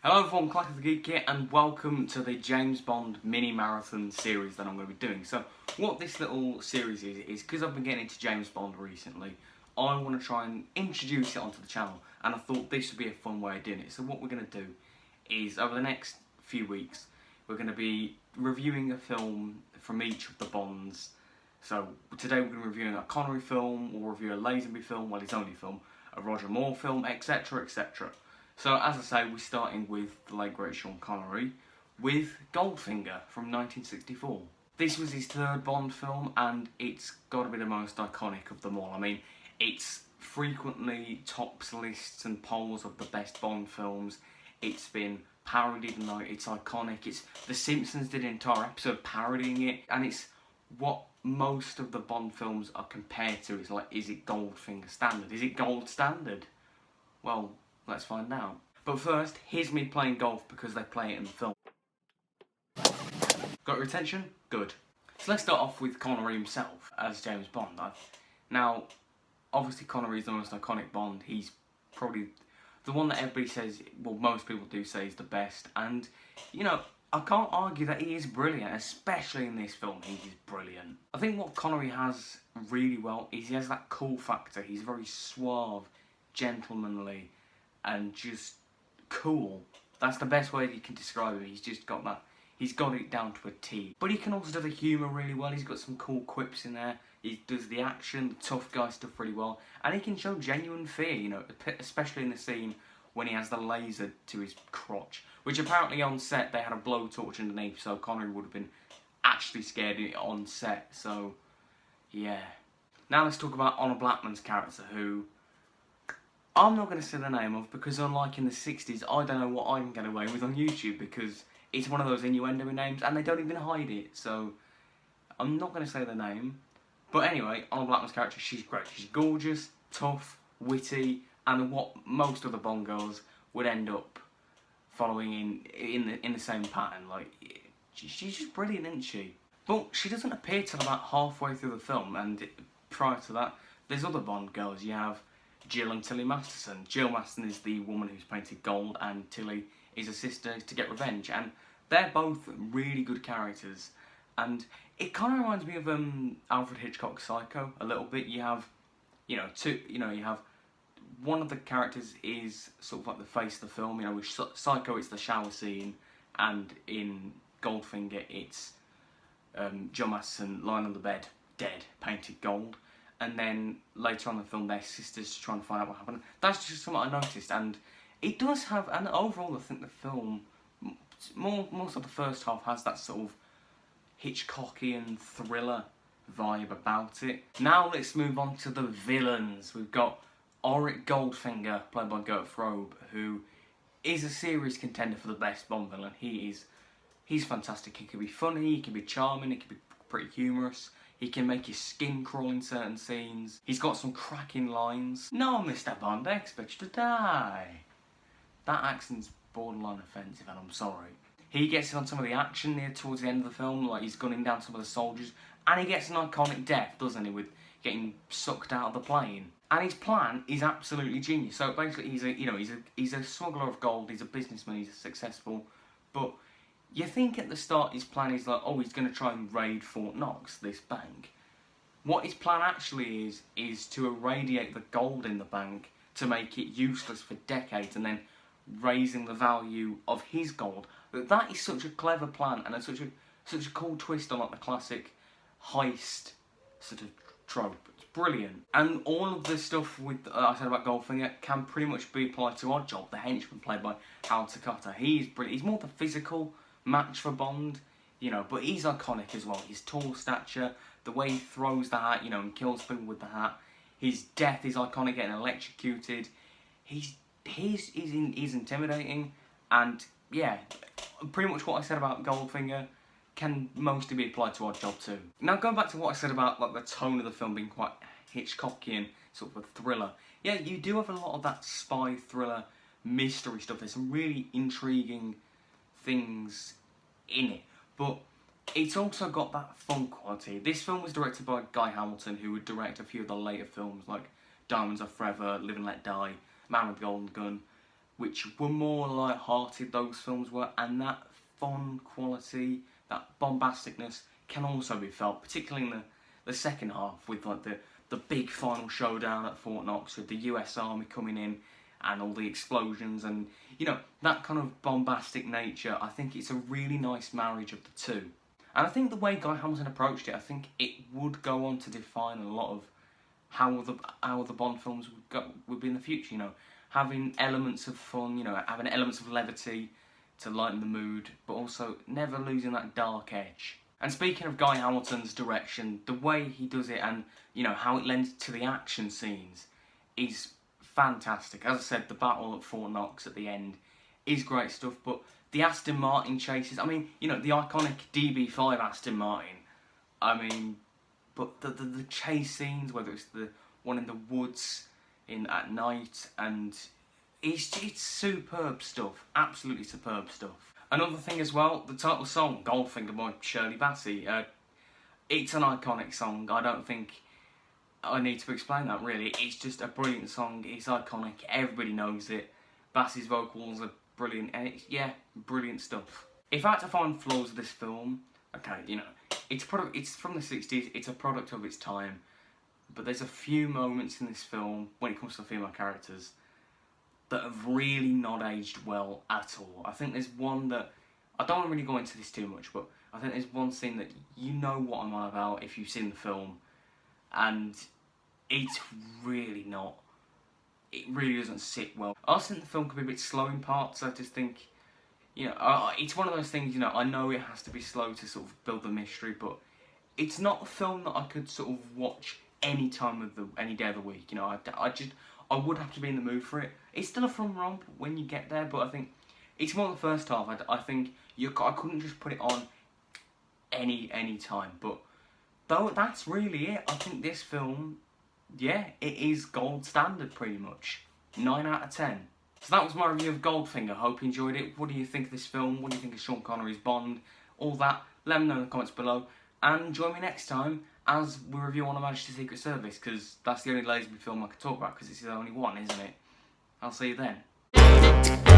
Hello everyone, Clack of the Geek here, and welcome to the James Bond mini marathon series that I'm going to be doing. So, what this little series is because I've been getting into James Bond recently, I want to try and introduce it onto the channel, and I thought this would be a fun way of doing it. So what we're going to do is, over the next few weeks, we're going to be reviewing a film from each of the Bonds. So, today we're going to be reviewing a Connery film, we'll review a Lazenby film, well, his only film, a Roger Moore film, etc, etc. So, as I say, we're starting with the late great Sean Connery with Goldfinger from 1964. This was his third Bond film, and it's got to be the most iconic of them all. I mean, it's frequently tops lists and polls of the best Bond films. It's been parodied, and it's iconic. The Simpsons did an entire episode parodying it, and it's what most of the Bond films are compared to. It's like, is it Goldfinger standard? Is it gold standard? Well, let's find out. But first, here's me playing golf because they play it in the film. Got your attention? Good. So let's start off with Connery himself as James Bond. Now, obviously Connery is the most iconic Bond. He's probably the one that everybody says, well, most people do say is the best. And, you know, I can't argue that he is brilliant, especially in this film. He is brilliant. I think what Connery has really well is he has that cool factor. He's very suave, gentlemanly, and just cool. That's the best way you can describe him. He's just got that. He's got it down to a T. But he can also do the humour really well. He's got some cool quips in there. He does the action, the tough guy stuff really well. And he can show genuine fear, you know, especially in the scene when he has the laser to his crotch. Which apparently on set they had a blowtorch underneath, so Connery would have been actually scared on set. So, yeah. Now let's talk about Honor Blackman's character, who I'm not going to say the name of, because unlike in the 60s, I don't know what I can get away with on YouTube, because it's one of those innuendo names, and they don't even hide it, so I'm not going to say the name. But anyway, Honor Blackman's character, she's great. She's gorgeous, tough, witty, and what most of the Bond girls would end up following in the same pattern. Like, she's just brilliant, isn't she? But she doesn't appear till about halfway through the film, and prior to that, there's other Bond girls. You have Jill and Tilly Masterson. Jill Masterson is the woman who's painted gold, and Tilly is a sister to get revenge, and they're both really good characters. And it kind of reminds me of Alfred Hitchcock's Psycho a little bit. You have, you have one of the characters is sort of like the face of the film. You know, with Psycho it's the shower scene, and in Goldfinger it's Jill Masterson lying on the bed, dead, painted gold. And then later on in the film, their sisters trying to find out what happened. That's just something I noticed, and it does have. And overall, I think the film, most of the first half, has that sort of Hitchcockian thriller vibe about it. Now let's move on to the villains. We've got Auric Goldfinger, played by Gert Frobe, who is a serious contender for the best Bond villain. He's fantastic. He can be funny, he can be charming, he can be pretty humorous. He can make your skin crawl in certain scenes. He's got some cracking lines. No, Mr. Bond, I expect you to die. That accent's borderline offensive, and I'm sorry. He gets in on some of the action near towards the end of the film, like he's gunning down some of the soldiers, and he gets an iconic death, doesn't he, with getting sucked out of the plane. And his plan is absolutely genius. So basically, he's a smuggler of gold. He's a businessman. He's successful, but you think at the start his plan is like, oh, he's going to try and raid Fort Knox, this bank. What his plan actually is to irradiate the gold in the bank to make it useless for decades, and then raising the value of his gold. But that is such a clever plan, and it's such a cool twist on like the classic heist sort of trope. It's brilliant. And all of the stuff with I said about Goldfinger can pretty much be applied to Oddjob, the henchman played by Howard Takata. He's brilliant. He's more the physical match for Bond, you know, but he's iconic as well. His tall stature, the way he throws the hat, you know, and kills people with the hat. His death is iconic, getting electrocuted. He's intimidating, and yeah, pretty much what I said about Goldfinger can mostly be applied to Oddjob too. Now going back to what I said about like the tone of the film being quite Hitchcockian, sort of a thriller. Yeah, you do have a lot of that spy thriller mystery stuff. There's some really intriguing things in it, but it's also got that fun quality. This film was directed by Guy Hamilton, who would direct a few of the later films like Diamonds Are Forever, Live and Let Die, Man with the Golden Gun, which were more light-hearted, those films were, and that fun quality, that bombasticness can also be felt, particularly in the second half, with like the big final showdown at Fort Knox with the US Army coming in and all the explosions and, you know, that kind of bombastic nature. I think it's a really nice marriage of the two. And I think the way Guy Hamilton approached it, I think it would go on to define a lot of how the Bond films would be in the future, you know, having elements of fun, you know, having elements of levity to lighten the mood, but also never losing that dark edge. And speaking of Guy Hamilton's direction, the way he does it and, you know, how it lends to the action scenes is fantastic. As I said, the battle at Fort Knox at the end is great stuff, but the Aston Martin chases, I mean, you know, the iconic DB5 Aston Martin, I mean, but the chase scenes, whether it's the one in the woods at night, and it's superb stuff, absolutely superb stuff. Another thing as well, the title song, Goldfinger by Shirley Bassey, it's an iconic song. I don't think I need to explain that really. It's just a brilliant song, it's iconic, everybody knows it. Bassey's vocals are brilliant, and it's, yeah, brilliant stuff. If I had to find flaws of this film, okay, you know, it's from the 60s, it's a product of its time, but there's a few moments in this film, when it comes to the female characters, that have really not aged well at all. I think there's one that, I don't want to really go into this too much, but I think there's one scene that you know what I'm on about if you've seen the film, and it's really not, it really doesn't sit well. I also think the film could be a bit slow in parts. I just think, you know, it's one of those things, you know, I know it has to be slow to sort of build the mystery, but it's not a film that I could sort of watch any day of the week, you know. I would have to be in the mood for it. It's still a fun romp when you get there, but I think it's more the first half. I think I couldn't just put it on any time, but though that's really it. I think this film, yeah, it is gold standard pretty much. 9 out of 10. So that was my review of Goldfinger. Hope you enjoyed it. What do you think of this film? What do you think of Sean Connery's Bond? All that. Let me know in the comments below. And join me next time as we review On Her Majesty's Secret Service, because that's the only Lazenby film I could talk about, because it's the only one, isn't it? I'll see you then.